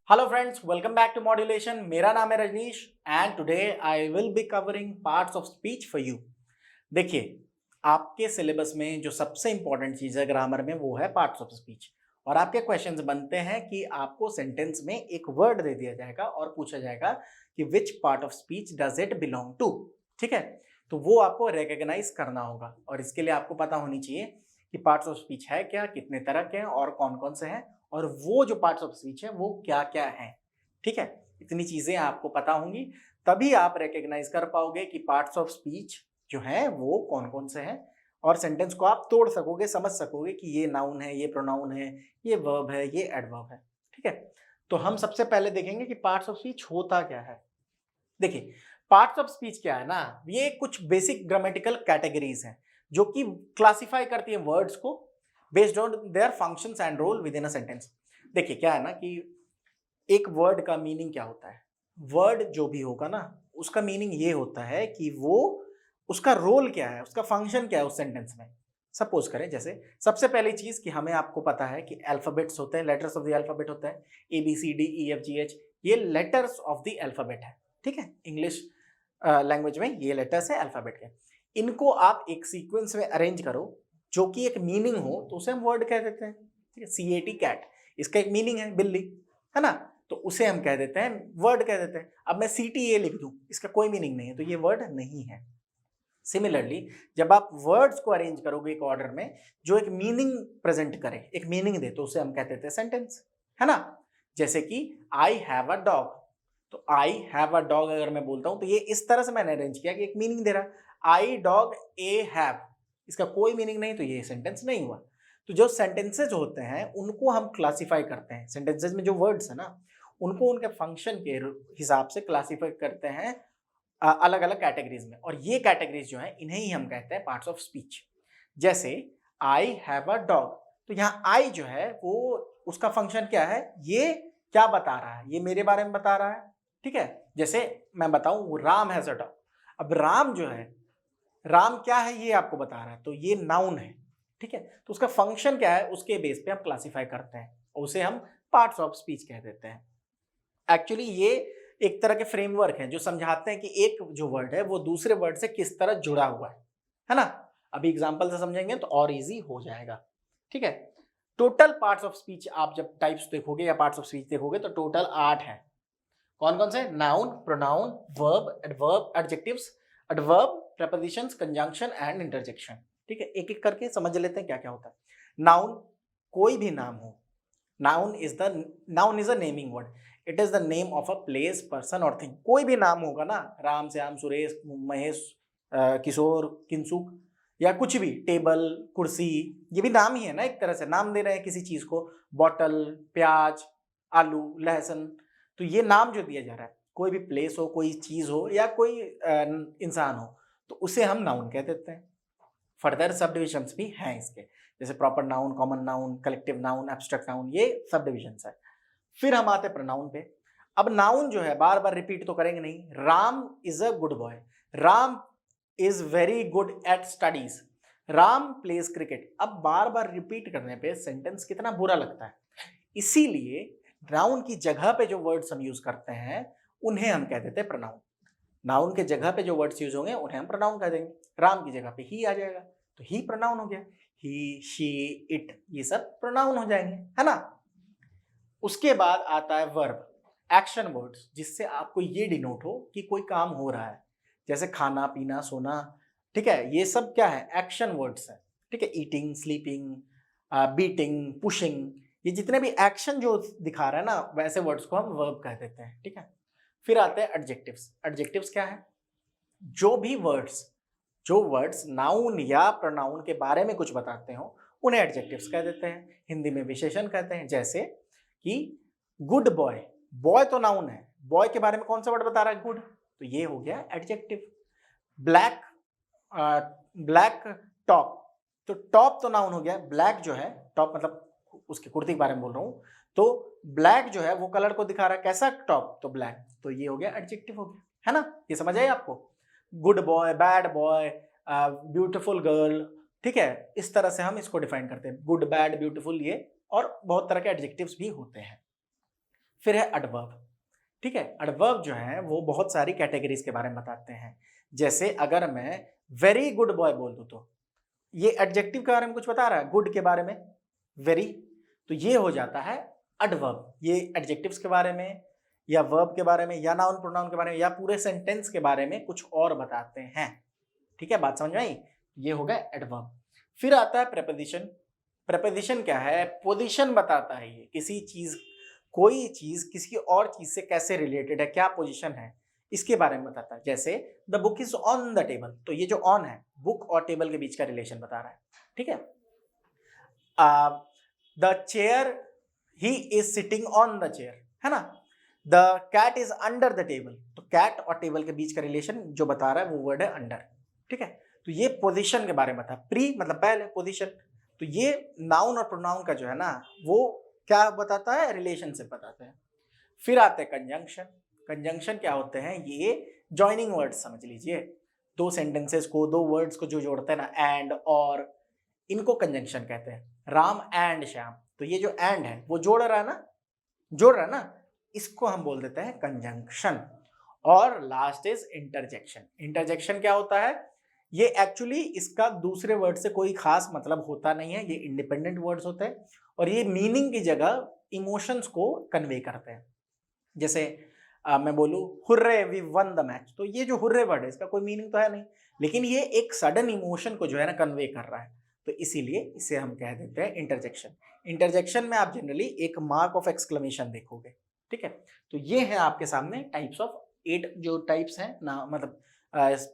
Hello friends, welcome back to modulation. मेरा नाम है Rajneesh and today I will be covering parts of speech for you. देखिए, आपके syllabus में जो सबसे इंपॉर्टेंट चीज़ है ग्रामर में वो है पार्ट्स ऑफ स्पीच। और आपके क्वेश्चंस बनते हैं कि आपको सेंटेंस में एक वर्ड दे दिया जाएगा और पूछा जाएगा कि which part of speech does it belong to. ठीक है, तो वो आपको रिकॉग्नाइज करना होगा और इसके लिए आपको पता होनी चाहिए कि पार्ट्स ऑफ स्पीच है क्या, कितने तरह के हैं और कौन कौन से हैं, और वो जो पार्ट्स ऑफ स्पीच है वो क्या क्या है। ठीक है, इतनी चीजें आपको पता होंगी, तभी आप रिकॉग्नाइज कर पाओगे कि पार्ट्स ऑफ स्पीच जो है वो कौन कौन से हैं, और सेंटेंस को आप तोड़ सकोगे, समझ सकोगे कि ये नाउन है, ये प्रोनाउन है, ये वर्ब है, ये एडवर्ब है। ठीक है, तो हम सबसे पहले देखेंगे कि पार्ट्स ऑफ स्पीच होता क्या है। देखिए, पार्ट्स ऑफ स्पीच क्या है ना, ये कुछ बेसिक ग्रामेटिकल कैटेगरीज हैं जो कि क्लासिफाई करती है वर्ड्स को based on their functions and role within a sentence. देखिए, क्या है ना कि एक वर्ड का मीनिंग क्या होता है। वर्ड जो भी होगा ना, उसका मीनिंग ये होता है कि वो उसका रोल क्या है, उसका फंक्शन क्या है उस सेंटेंस में। सपोज करें, जैसे सबसे पहली चीज कि हमें आपको पता है कि अल्फाबेट्स होते हैं, लेटर्स ऑफ द अल्फाबेट होता है, ABCDEFGH, ये लेटर्स ऑफ द अल्फाबेट है। ठीक है, इंग्लिश लैंग्वेज में ये लेटर्स है अल्फाबेट के। इनको आप एक सीक्वेंस में अरेंज करो जो कि एक मीनिंग हो, तो उसे हम वर्ड कह देते हैं। ठीक है, CAT कैट, इसका एक मीनिंग है बिल्ली, है ना, तो उसे हम कह देते हैं वर्ड कह देते हैं। अब मैं CTA लिख दूं, इसका कोई मीनिंग नहीं है, तो ये वर्ड नहीं है। सिमिलरली, जब आप वर्ड्स को अरेंज करोगे एक ऑर्डर में जो एक मीनिंग प्रेजेंट करे, एक मीनिंग दे, तो उसे हम कहते थे सेंटेंस, है ना। जैसे कि आई हैव अ डॉग, तो आई हैव अ डॉग अगर मैं बोलता हूं तो ये इस तरह से मैंने अरेंज किया कि एक मीनिंग दे रहा। आई डॉग ए हैव, इसका कोई मीनिंग नहीं, तो ये सेंटेंस नहीं हुआ। तो जो सेंटेंसेज होते हैं उनको हम क्लासिफाई करते हैं, सेंटेंसेज में जो वर्ड्स है ना उनको उनके फंक्शन के हिसाब से क्लासिफाई करते हैं अलग अलग कैटेगरीज में, और ये कैटेगरीज जो है इन्हें ही हम कहते हैं पार्ट्स ऑफ स्पीच। जैसे आई हैव अ डॉग, तो यहाँ आई जो है वो उसका फंक्शन क्या है, ये क्या बता रहा है, ये मेरे बारे में बता रहा है। ठीक है, जैसे मैं बताऊं राम हैज अ डॉग, अब राम जो है, राम क्या है ये आपको बता रहा है, तो ये नाउन है। ठीक है, तो उसका फंक्शन क्या है उसके बेस पे हम क्लासिफाई करते हैं और उसे हम पार्ट्स ऑफ स्पीच कह देते हैं। एक्चुअली ये एक तरह के फ्रेमवर्क हैं जो समझाते हैं कि एक जो वर्ड है वो दूसरे वर्ड से किस तरह जुड़ा हुआ है ना। अभी एग्जांपल से समझेंगे तो और इजी हो जाएगा। ठीक है, टोटल पार्ट्स ऑफ स्पीच आप जब टाइप्स देखोगे या पार्ट्स ऑफ स्पीच देखोगे तो टोटल 8 है। कौन कौन से? Noun, pronoun, verb, adverb, adjectives, adverb, prepositions, conjunction and interjection. ठीक है, एक एक करके समझ लेते हैं क्या क्या होता है। नाउन, कोई भी नाम हो। Noun is a naming word, it is the name of a place, person और थिंग। कोई भी नाम होगा ना, राम, श्याम, सुरेश, महेश, किशोर, किंसुक, या कुछ भी, टेबल, कुर्सी, ये भी नाम ही है ना, एक तरह से नाम दे रहे हैं किसी चीज को। बॉटल, प्याज, आलू, लहसुन, तो ये नाम जो दिया जा रहा है, कोई भी प्लेस हो, कोई चीज हो या कोई इंसान हो, तो उसे हम नाउन कह देते हैं। फर्दर सब डिविजन्स भी हैं इसके, जैसे proper noun, common noun, collective noun, abstract noun, ये सब डिविजन्स है। फिर हम आते हैं प्रोनाउन पे। अब नाउन जो है बार बार रिपीट तो करेंगे नहीं। Ram is a good boy, Ram is very good at studies, Ram pledge cricket. अब बार बार रिपीट करने पे सेंटेंस कितना बुरा लगता है, इसीलिए नाउन की जगह पे जो वर्ड्स हम यूज करते हैं उन्हें हम कह देते हैं प्रोनाउन। नाउन के जगह पे जो वर्ड्स यूज होंगे उन्हें हम प्रोनाउन कह देंगे। राम की जगह पे ही आ जाएगा तो ही प्रोनाउन हो गया, ही, शी, इट, ये सब प्रोनाउन हो जाएंगे, है ना। उसके बाद आता है वर्ब, एक्शन वर्ड्स, जिससे आपको ये डिनोट हो कि कोई काम हो रहा है, जैसे खाना, पीना, सोना। ठीक है, ये सब क्या है, एक्शन वर्ड्स है। ठीक है, ईटिंग, स्लीपिंग, बीटिंग, पुशिंग, ये जितने भी एक्शन जो दिखा रहा है ना, वैसे वर्ड्स को हम वर्ब कह देते हैं। ठीक है, फिर आते हैं एडजेक्टिव्स। एडजेक्टिव्स क्या है? जो वर्ड्स नाउन या प्रोनाउन के बारे में कुछ बताते हो उन्हें एडजेक्टिव्स कह देते हैं, हिंदी में विशेषण कहते हैं। जैसे कि गुड बॉय, बॉय तो नाउन है, बॉय के बारे में कौन सा वर्ड बता रहा है, गुड, तो ये हो गया एडजेक्टिव। ब्लैक, ब्लैक टॉप, तो टॉप तो नाउन हो गया, ब्लैक जो है, टॉप मतलब उसकी कुर्ती के बारे में बोल रहा हूं, तो ब्लैक जो है वो कलर को दिखा रहा है, कैसा टॉप, तो ब्लैक, तो ये हो गया एडजेक्टिव हो गया, है ना। ये समझ आई आपको? Good boy, bad boy, beautiful girl. ठीक है, इस तरह से हम इसको डिफाइन करते हैं, गुड, बैड, ब्यूटीफुल, ये और बहुत तरह के एडजेक्टिव्स भी होते हैं। फिर है एडवर्ब। ठीक है, एडवर्ब जो है वो बहुत सारी कैटेगरीज के बारे में बताते हैं। जैसे अगर मैं वेरी गुड बॉय बोल दूं तो ये एडजेक्टिव के बारे में कुछ बता रहा है, गुड के बारे में, वेरी, तो ये हो जाता है एडवर्ब। ये एडजेक्टिव्स के बारे में या वर्ब के बारे में या नाउन प्रोनाउन के बारे में या पूरे सेंटेंस के बारे में कुछ और बताते हैं। ठीक है, बात समझ में आई? ये हो गया एडवर्ब। फिर आता है प्रेपोजिशन। प्रेपोजिशन क्या है? पोजीशन बताता है, ये किसी चीज, कोई चीज किसी और चीज से कैसे रिलेटेड है, क्या पोजीशन है, इसके बारे में बताता है। जैसे the book is on the table, तो ये जो ऑन है बुक और टेबल के बीच का रिलेशन बता रहा है। ठीक है, the chair, he is sitting on the chair, है ना। The cat is under the table, तो कैट और टेबल के बीच का रिलेशन जो बता रहा है वो वर्ड है अंडर। ठीक है, तो ये पोजीशन के बारे में था। प्री मतलब पहले, पोजीशन, तो ये नाउन और प्रोनाउन का जो है ना वो क्या बताता है? रिलेशनशिप बताता है। फिर आते हैं कंजंक्शन। कंजंक्शन क्या होते हैं? ये जॉइनिंग वर्ड्स समझ लीजिए, दो सेंटेंसेस को, दो वर्ड्स को जो जोड़ते हैं ना, एंड और, इनको कंजंक्शन कहते हैं। राम एंड श्याम, तो ये जो एंड है वो जोड़ रहा है ना, जोड़ रहा है ना, इसको हम बोल देते हैं कंजंक्शन। और लास्ट इज इंटरजेक्शन। इंटरजेक्शन क्या होता है? ये एक्चुअली इसका दूसरे वर्ड से कोई खास मतलब होता नहीं है, ये इंडिपेंडेंट वर्ड्स होते हैं और ये मीनिंग की जगह इमोशंस को कन्वे करते हैं। जैसे मैं बोलूं hurray we won the match, तो ये जो हुर्रे वर्ड है इसका कोई मीनिंग तो है नहीं, लेकिन ये एक सडन इमोशन को जो है ना कन्वे कर रहा है, तो इसीलिए इसे हम कह देते हैं इंटरजेक्शन। इंटरजेक्शन में आप जनरली एक मार्क ऑफ एक्सक्लेमेशन देखोगे। ठीक है, तो ये है आपके सामने टाइप्स ऑफ 8 जो टाइप्स हैं ना, मतलब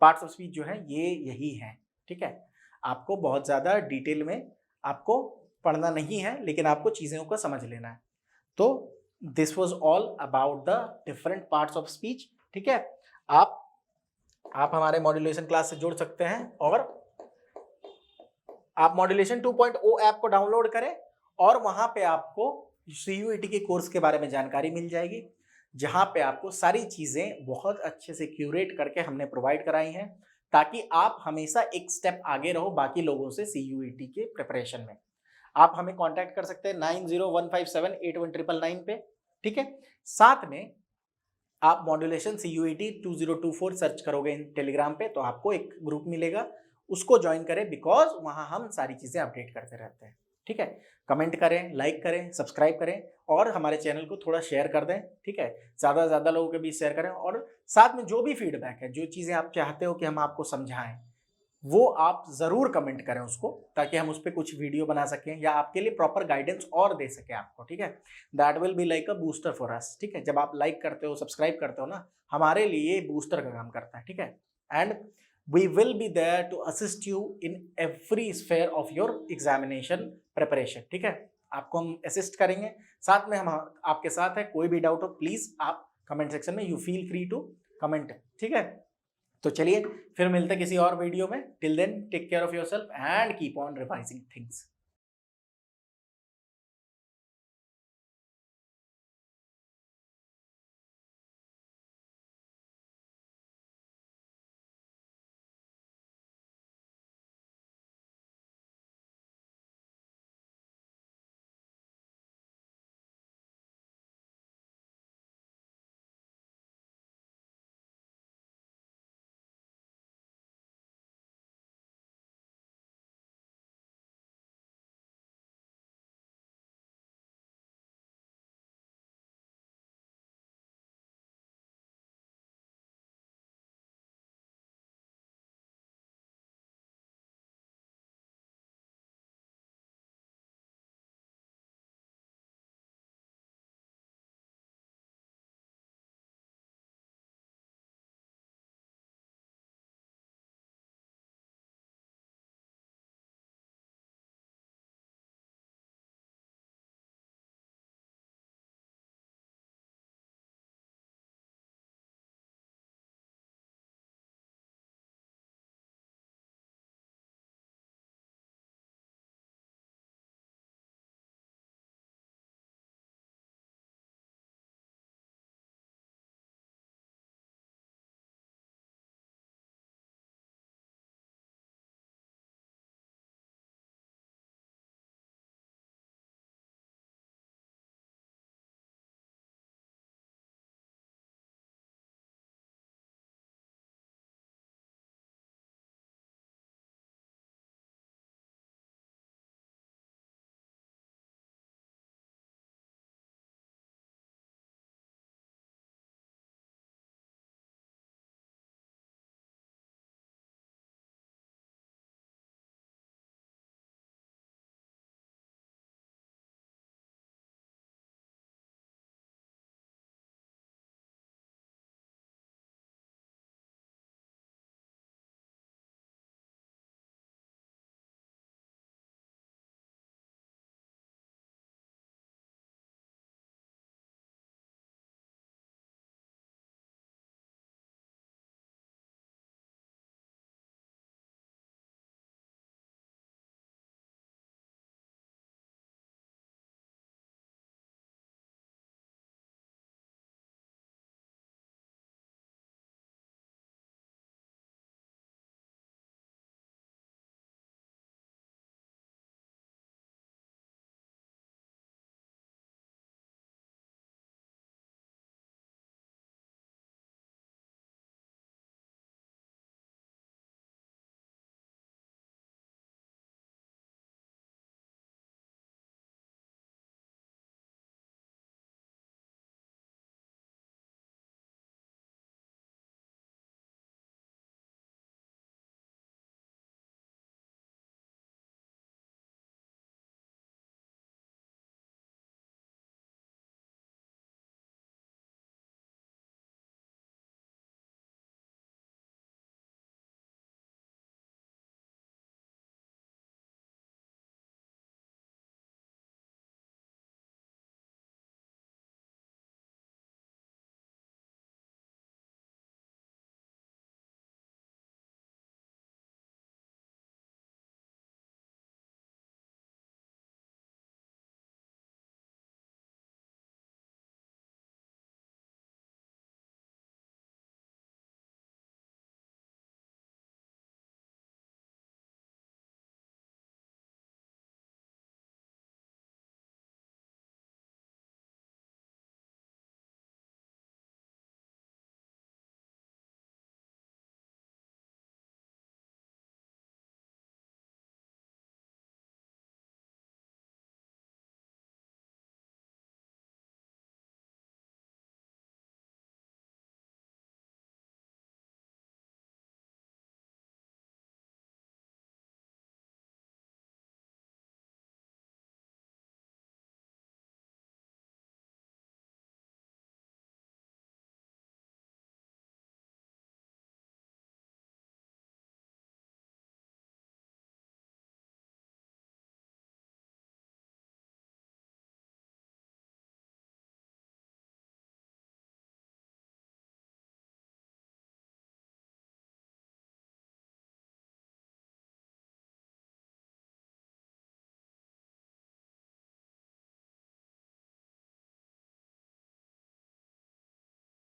पार्ट्स ऑफ स्पीच जो है ये यही है। ठीक है, आपको बहुत ज़्यादा डिटेल में आपको पढ़ना नहीं है, लेकिन आपको चीज़ों को समझ लेना है। तो this was all about the different parts of speech. ठीक है, आप हमारे मॉड्यूलेशन क्लास से जुड़ सकते हैं और आप मॉड्यूलेशन 2.0 ऐप को डाउनलोड करें और वहां पे आपको CUET के कोर्स के बारे में जानकारी मिल जाएगी, जहां पे आपको सारी चीजें बहुत अच्छे से क्यूरेट करके हमने प्रोवाइड कराई हैं, ताकि आप हमेशा एक स्टेप आगे रहो बाकी लोगों से CUET के प्रिपरेशन में। आप हमें कांटेक्ट कर सकते हैं 9015781999 पे। ठीक है, साथ में आप मॉड्यूलेशन CUET 2024 सर्च करोगे टेलीग्राम पे तो आपको एक ग्रुप मिलेगा, उसको ज्वाइन करें, बिकॉज वहां हम सारी चीजें अपडेट करते रहते हैं। ठीक है, कमेंट करें, लाइक करें, सब्सक्राइब करें और हमारे चैनल को थोड़ा शेयर कर दें। ठीक है, ज़्यादा से ज़्यादा लोगों के बीच शेयर करें और साथ में जो भी फीडबैक है, जो चीज़ें आप चाहते हो कि हम आपको समझाएं, वो आप ज़रूर कमेंट करें उसको, ताकि हम उस पर कुछ वीडियो बना सकें या आपके लिए प्रॉपर गाइडेंस और दे सकें आपको। ठीक है, that will be like a booster for us. ठीक है, जब आप लाइक करते हो, सब्सक्राइब करते हो ना, हमारे लिए बूस्टर का काम करता है। ठीक है, and we will be there to assist you in every sphere of your examination preparation। ठीक है, आपको हम असिस्ट करेंगे, साथ में हम आपके साथ है। कोई भी डाउट हो प्लीज आप कमेंट सेक्शन में you feel free to comment. ठीक है, तो चलिए फिर मिलते हैं किसी और वीडियो में। Till then take care of yourself and keep on revising things.